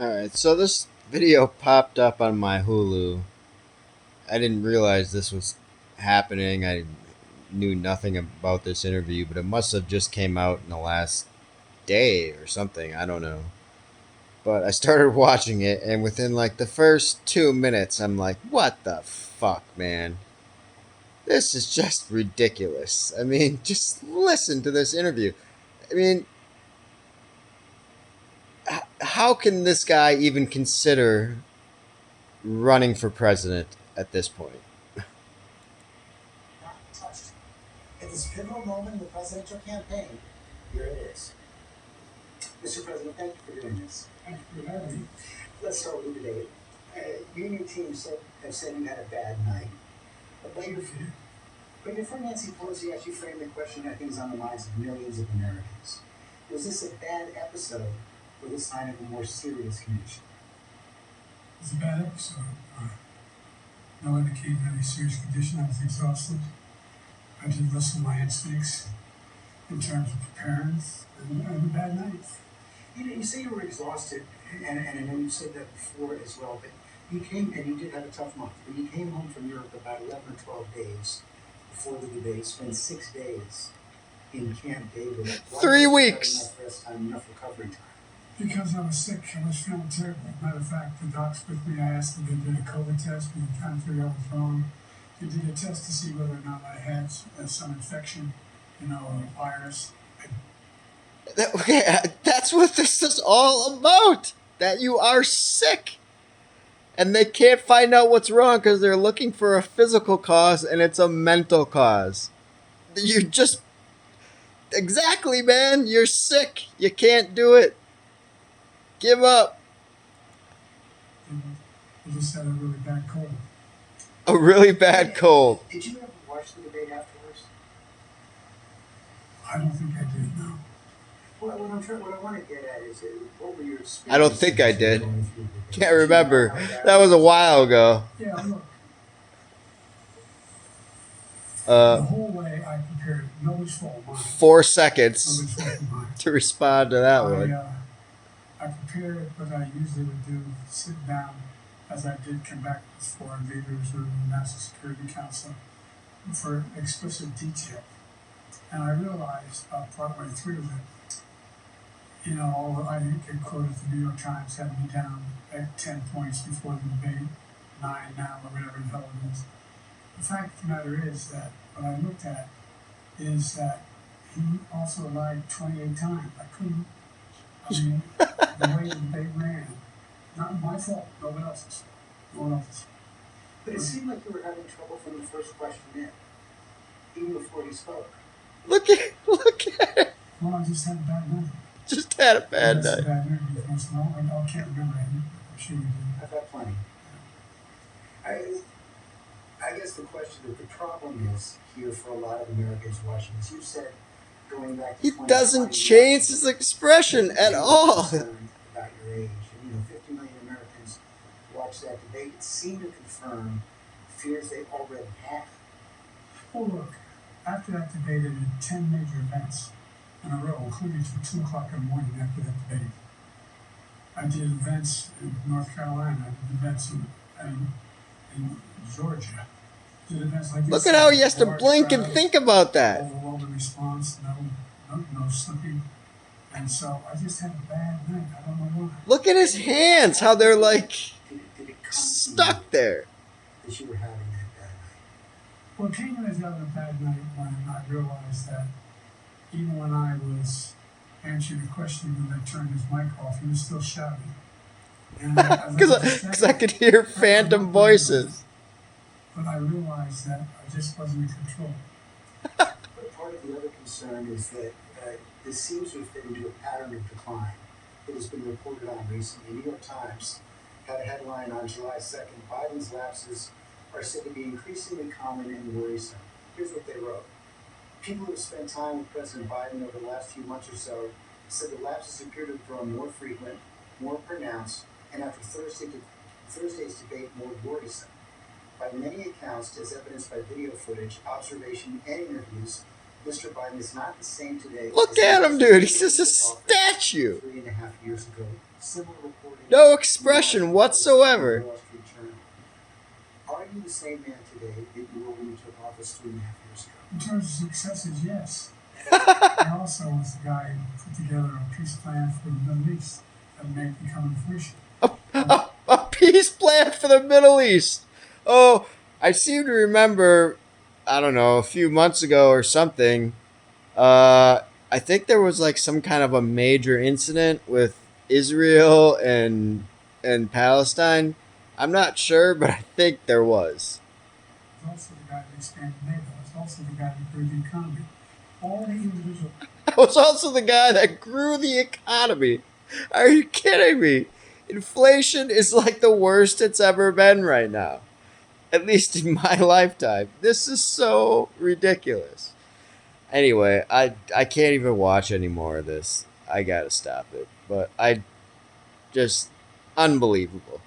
Alright, so this video popped up on my Hulu. I didn't realize this was happening. I knew nothing about this interview, but it must have just came out in the last day or something. I don't know. But I started watching it, and within like the first 2 minutes, I'm like, what the fuck, man? This is just ridiculous. I mean, just listen to this interview. I mean, how can this guy even consider running for president at this point? Not touched. At this pivotal moment in the presidential campaign, here it is. Mr. President, thank you for doing this. Thank you for having me. Let's start with you today. You and your team have said you had a bad night. But your friend Nancy Pelosi actually framed the question I think is on the minds of millions of Americans. Was this a bad episode or the sign of a more serious condition? It's a bad episode. No indication of any serious condition. I was exhausted. I did listen to my instincts in terms of preparing and a bad night. You say you were exhausted, and I know you've said that before as well, but you came, and you did have a tough month, but you came home from Europe about 11 or 12 days before the debate, spent 6 days in Camp David. 3 weeks. Enough rest time, enough recovery time. Because I was sick, I was feeling terrible. Matter of fact, the docs with me, I asked them, they did a COVID test. We were trying to figure out what's wrong. They did a test to see whether or not I had some infection, a virus. That's what this is all about. That you are sick. And they can't find out what's wrong because they're looking for a physical cause and it's a mental cause. You just. Exactly, man. You're sick. You can't do it. Give up. I just had a really bad cold. A really bad cold. Did you ever watch the debate afterwards? I don't think I did, no. Well, what I want to get at is, what were your experiences? I don't think I did. Can't remember. That was a while ago. Yeah, look. The whole way I prepared, nobody's fault, mine. 4 seconds Nobody's fault, mine. to respond to that one. I prepared what I usually would do, sit down, as I did come back with foreign leaders or the National Security Council, for explicit detail. And I realized about partway through that, all I get quoted the New York Times had me down at 10 points before the debate, 9 now, or whatever the hell it is. The fact of the matter is that what I looked at is that he also lied 28 times. The way the debate ran, not my fault, no one else's. But it seemed like you were having trouble from the first question in, even before he spoke. Look at it. Well, I just had a bad night. Just had a bad That's night. a bad night. I can't remember anything. I'm sure you did. I've had plenty. I guess the question, the problem is here for a lot of Americans watching this. You said going back to He doesn't change his expression at all. About your age, and 50 million Americans watched that debate. It seemed to confirm fears they already had. Well, look, after that debate, I did 10 major events in a row, including till 2 o'clock in the morning after that debate. I did events in North Carolina. I did events in Georgia. Did events like this. Look at how he has to blink and think about that. Overwhelming response, no slipping. And so I just had a bad night. I don't know why. Look at his hands, how they're like Did it come stuck there. that you were having that bad night? Well, it came as having a bad night when I realized that even when I was answering a question when they turned his mic off, he was still shouting. Because I could hear phantom voices. But I realized that I just wasn't in control. But part of the other concern is that this seems to have fit into a pattern of decline that has been reported on recently. New York Times had a headline on July 2nd, Biden's lapses are said to be increasingly common and worrisome. Here's what they wrote. People who have spent time with President Biden over the last few months or so said the lapses appear to have grown more frequent, more pronounced, and after Thursday's debate, more worrisome. By many accounts, as evidenced by video footage, observation, and interviews, Mr. Biden is not the same today. Look at him, dude. He's just a statue. 3.5 years ago. Similar reporting. No expression whatsoever. Wall Street Journal. Are you the same man today that you were when you took office 3.5 years ago? In terms of successes, yes. I also was the guy who put together a peace plan for the Middle East that may become fruition. A peace plan for the Middle East. Oh, I seem to remember, I don't know, a few months ago or something. I think there was like some kind of a major incident with Israel and Palestine. I'm not sure, but I think there was. I was also the guy that expanded NATO. I was also the guy that grew the economy. All the individual. I was also the guy that grew the economy. Are you kidding me? Inflation is like the worst it's ever been right now. At least in my lifetime. This is so ridiculous. Anyway, I can't even watch any more of this. I gotta stop it. But I just unbelievable.